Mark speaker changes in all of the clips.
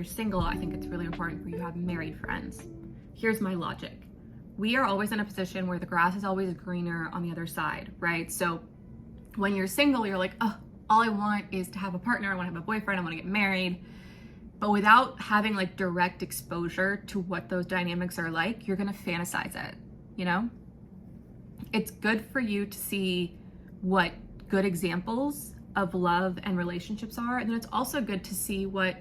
Speaker 1: single, I think it's really important for you to have married friends. Here's my logic. We are always in a position where the grass is always greener on the other side, right? So when you're single, you're like, oh, all I want is to have a partner. I want to have a boyfriend. I want to get married. But without having like direct exposure to what those dynamics are like, you're going to fantasize it, you know? It's good for you to see what good examples of love and relationships are. And then it's also good to see what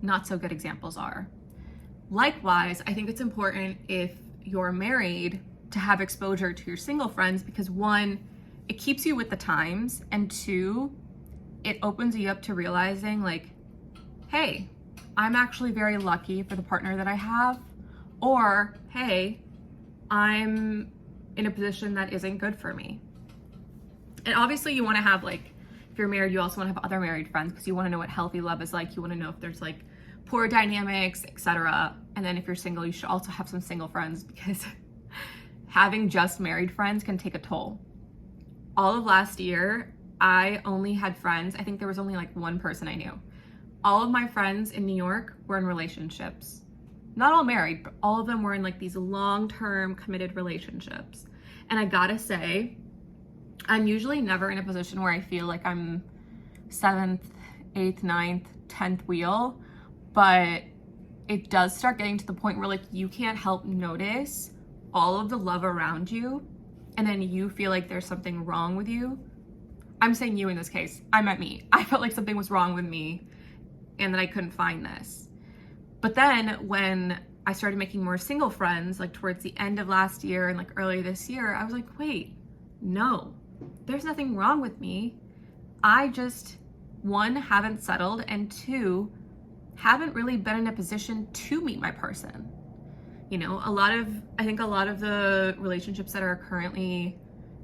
Speaker 1: not so good examples are. Likewise, I think it's important if you're married to have exposure to your single friends, because one, it keeps you with the times, and two, it opens you up to realizing like, hey, I'm actually very lucky for the partner that I have, or hey, I'm in a position that isn't good for me. And obviously you want to have like, if you're married, you also want to have other married friends because you want to know what healthy love is like. You want to know if there's like poor dynamics, etc. And then if you're single, you should also have some single friends, because having just married friends can take a toll. All of last year, I only had friends. I think there was only like one person I knew. All of my friends in New York were in relationships. Not all married, but all of them were in like these long-term committed relationships. And I gotta say, I'm usually never in a position where I feel like I'm 7th, 8th, 9th, 10th wheel, but it does start getting to the point where like you can't help notice all of the love around you, and then you feel like there's something wrong with you. I'm saying you in this case. I meant me. I felt like something was wrong with me and that I couldn't find this. But then when I started making more single friends, like towards the end of last year and like early this year, I was like, wait, no, there's nothing wrong with me. I just, one, haven't settled, and two, haven't really been in a position to meet my person. You know, I think a lot of the relationships that are currently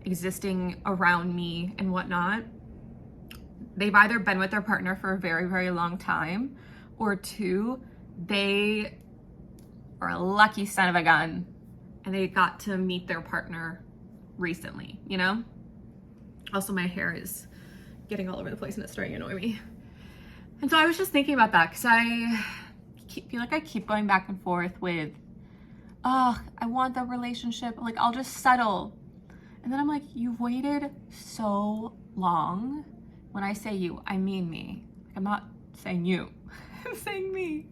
Speaker 1: existing around me and whatnot, they've either been with their partner for a very, very long time, or two, they are a lucky son of a gun and they got to meet their partner recently, you know? Also, my hair is getting all over the place and it's starting to annoy me. And so I was just thinking about that, because I feel like I keep going back and forth with, oh, I want the relationship, like I'll just settle. And then I'm like, you've waited so long. When I say you, I mean me. Like, I'm not saying you, I'm saying me.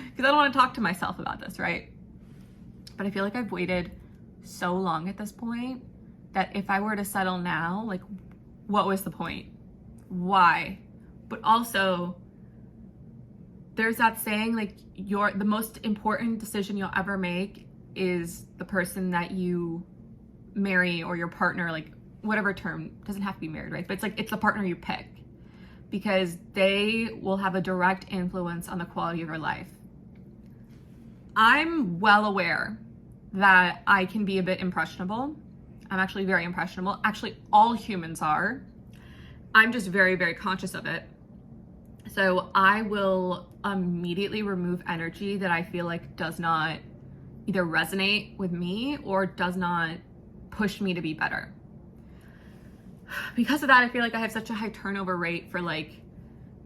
Speaker 1: Because I don't want to talk to myself about this, right? But I feel like I've waited so long at this point that if I were to settle now, like, what was the point? Why? But also, there's that saying, like, the most important decision you'll ever make is the person that you marry, or your partner, like whatever term, doesn't have to be married, right? But it's like, it's the partner you pick, because they will have a direct influence on the quality of your life. I'm well aware that I can be a bit impressionable. I'm actually very impressionable. Actually, all humans are. I'm just very, very conscious of it. So I will immediately remove energy that I feel like does not either resonate with me or does not push me to be better. Because of that, I feel like I have such a high turnover rate for, like,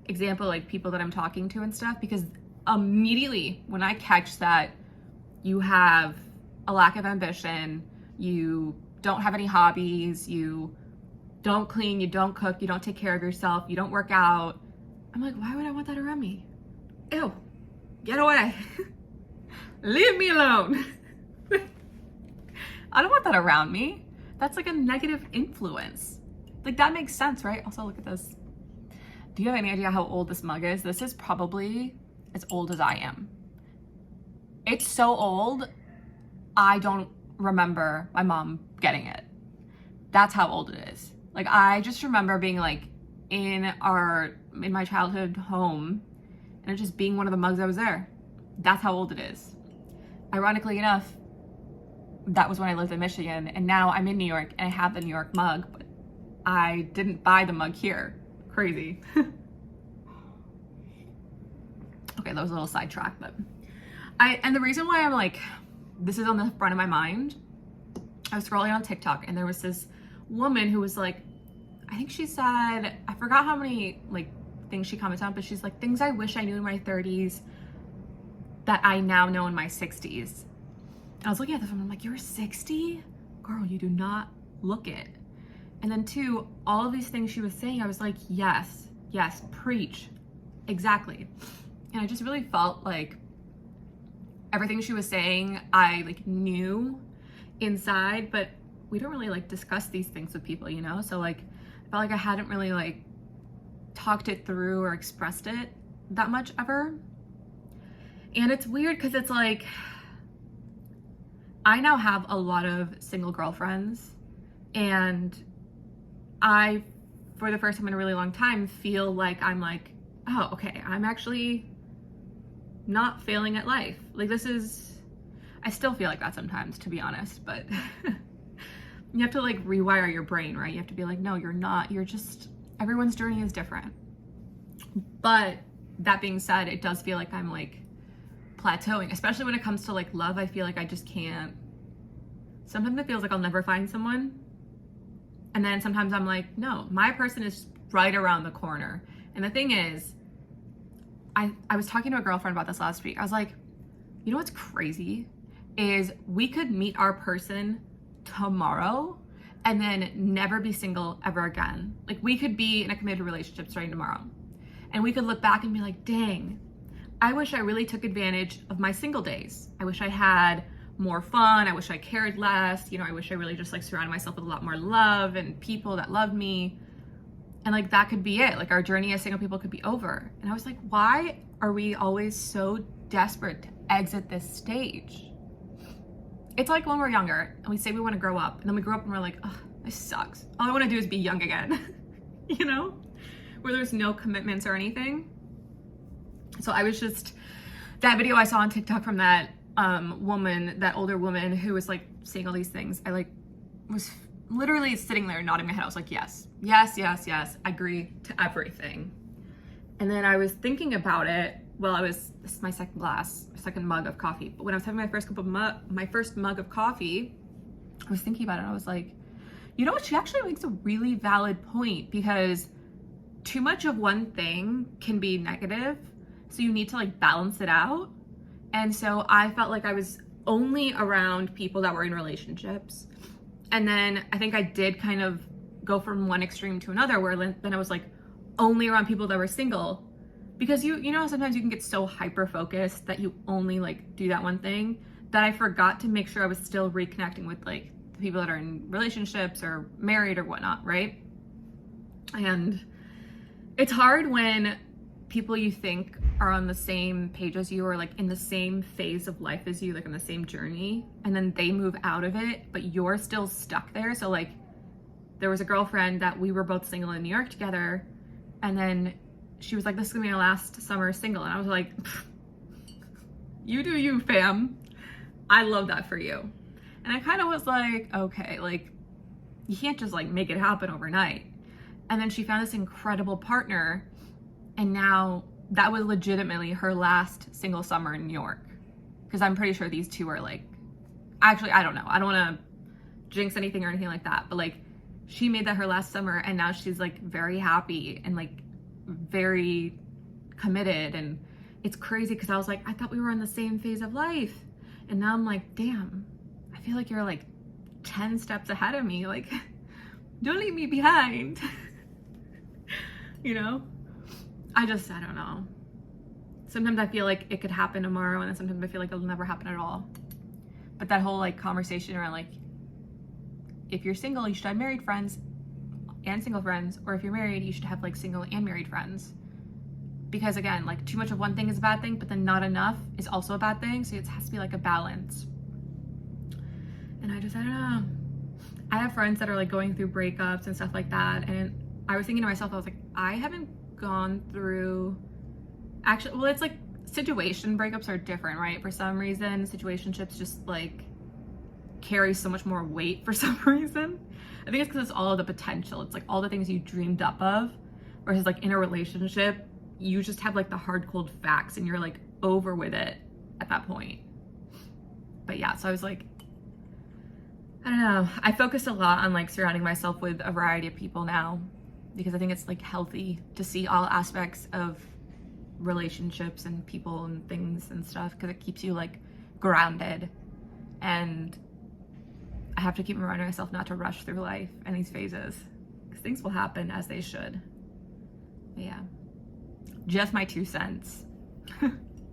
Speaker 1: example, like people that I'm talking to and stuff, because immediately when I catch that you have a lack of ambition, you don't have any hobbies, you don't clean, you don't cook, you don't take care of yourself, you don't work out, I'm like, why would I want that around me? Ew, get away. Leave me alone. I don't want that around me. That's like a negative influence. Like, that makes sense, right? Also, look at this. Do you have any idea how old this mug is? This is probably as old as I am. It's so old, I don't remember my mom getting it. That's how old it is. Like, I just remember being like in my childhood home and it just being one of the mugs that was there. That's how old it is. Ironically enough, that was when I lived in Michigan, and now I'm in New York and I have the New York mug, but I didn't buy the mug here. Crazy. Okay, that was a little sidetrack, but and the reason why I'm like, this is on the front of my mind, I was scrolling on TikTok and there was this woman who was like, I think she said, I forgot how many like things she commented on, but she's like, things I wish I knew in my 30s, that I now know in my 60s. I was looking at this and I'm like, you're 60? Girl, you do not look it. And then two, all of these things she was saying, I was like, yes, preach. Exactly. And I just really felt like everything she was saying, I like knew inside, but we don't really like discuss these things with people, you know? So like, I felt like I hadn't really like talked it through or expressed it that much ever. And it's weird because it's like, I now have a lot of single girlfriends, and I, for the first time in a really long time, feel like I'm like, oh, okay, I'm actually not failing at life. Like this is, I still feel like that sometimes, to be honest, but you have to like rewire your brain, right? You have to be like, no, you're not, you're just, everyone's journey is different. But that being said, it does feel like I'm like plateauing, especially when it comes to like love. I feel like I just can't. Sometimes it feels like I'll never find someone. And then sometimes I'm like, no, my person is right around the corner. And the thing is, I was talking to a girlfriend about this last week. I was like, you know what's crazy is we could meet our person tomorrow and then never be single ever again. Like we could be in a committed relationship starting tomorrow. And we could look back and be like, dang, I wish I really took advantage of my single days. I wish I had more fun. I wish I cared less. You know, I wish I really just like surrounded myself with a lot more love and people that loved me. And like that could be it. Like our journey as single people could be over. And I was like, why are we always so desperate to exit this stage? It's like when we're younger and we say we want to grow up, and then we grow up and we're like, oh, this sucks. All I want to do is be young again, you know, where there's no commitments or anything. So I was just, that video I saw on TikTok from that woman, that older woman who was like saying all these things, I like was literally sitting there nodding my head. I was like, yes, I agree to everything. And then I was thinking about it while this is my second mug of coffee. But when I was having my first mug of coffee, I was thinking about it. I was like, you know what? She actually makes a really valid point, because too much of one thing can be negative. So you need to like balance it out. And so I felt like I was only around people that were in relationships. And then I think I did kind of go from one extreme to another, where then I was like only around people that were single, because you know, sometimes you can get so hyper focused that you only like do that one thing, that I forgot to make sure I was still reconnecting with like the people that are in relationships or married or whatnot, right? And it's hard when people you think are on the same page as you, or like in the same phase of life as you, like on the same journey, and then they move out of it, but you're still stuck there. So like there was a girlfriend that we were both single in New York together, and then she was like, this is gonna be my last summer single. And I was like, you do you, fam. I love that for you. And I kind of was like, okay, like you can't just like make it happen overnight. And then she found this incredible partner, and now that was legitimately her last single summer in New York. Because I'm pretty sure these two are like, actually, I don't know. I don't want to jinx anything or anything like that. But like, she made that her last summer, and now she's like very happy and like very committed. And it's crazy because I was like, I thought we were in the same phase of life. And now I'm like, damn, I feel like you're like 10 steps ahead of me. Like, don't leave me behind. You know? I don't know. Sometimes I feel like it could happen tomorrow, and then sometimes I feel like it'll never happen at all. But that whole like conversation around like, if you're single, you should have married friends and single friends, or if you're married, you should have like single and married friends. Because again, like too much of one thing is a bad thing, but then not enough is also a bad thing. So it has to be like a balance. And I don't know. I have friends that are like going through breakups and stuff like that. And I was thinking to myself, I was like, I haven't gone through, actually, well, it's like situation breakups are different, right? For some reason, situationships just like carry so much more weight for some reason. I think it's because it's all of the potential. It's like all the things you dreamed up of, versus like in a relationship, you just have like the hard cold facts and you're like over with it at that point. But yeah, so I was like, I don't know. I focus a lot on like surrounding myself with a variety of people now, because I think it's like healthy to see all aspects of relationships and people and things and stuff, because it keeps you like grounded. And I have to keep reminding myself not to rush through life and these phases, because things will happen as they should. But yeah, just my 2 cents.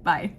Speaker 1: Bye.